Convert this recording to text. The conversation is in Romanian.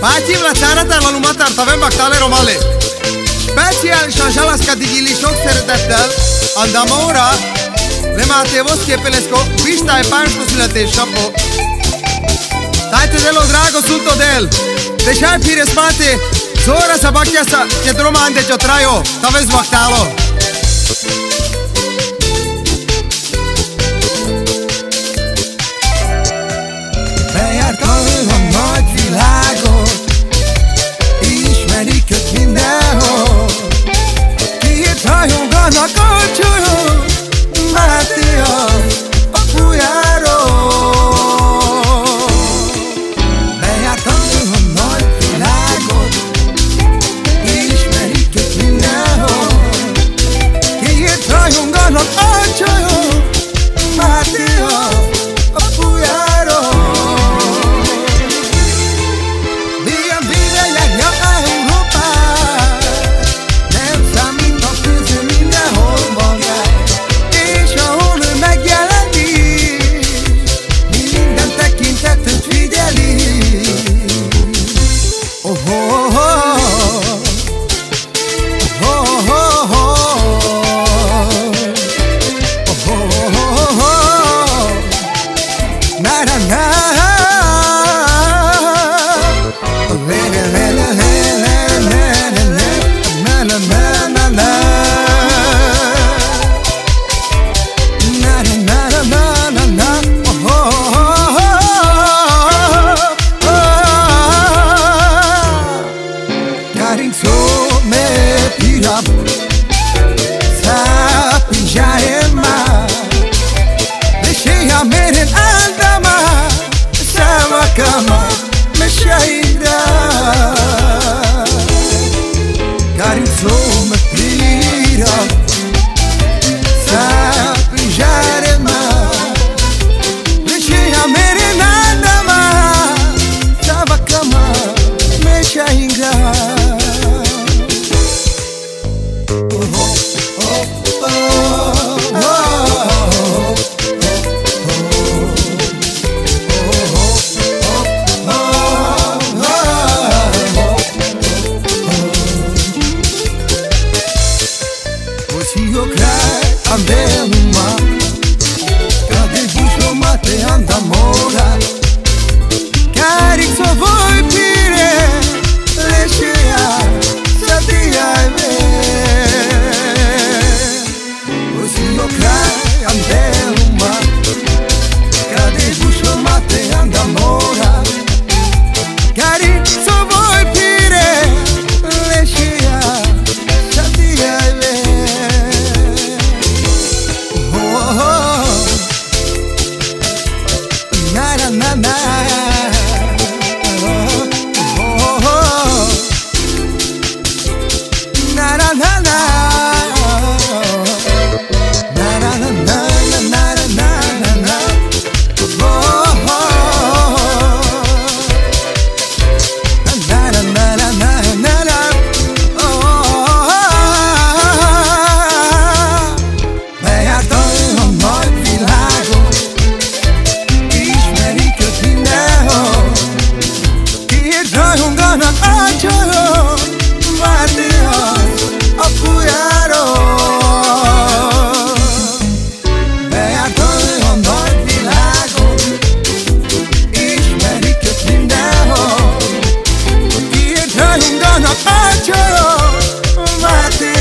Patim la țara ta la lumatar, tavem bactale romale. Special șanșala scadigili șoc seredatel, andama ora, le matevos chiepelesco, vista e panștu silate șapo. Taite de lo drago sunto del, deșai pire spate, zora sa bacchiasa, che dromande gio traio, tavez bactalo. Bejártam a nagyvilágot, ismerik őt mindenhol. Kiért hajonganak a csajok, Mátyás a pulyáról. Bejártam a nagyvilágot, ismerik őt mindenhol. Kiért hajonganak a csajok, Mátyás a pulyáról. Mátyás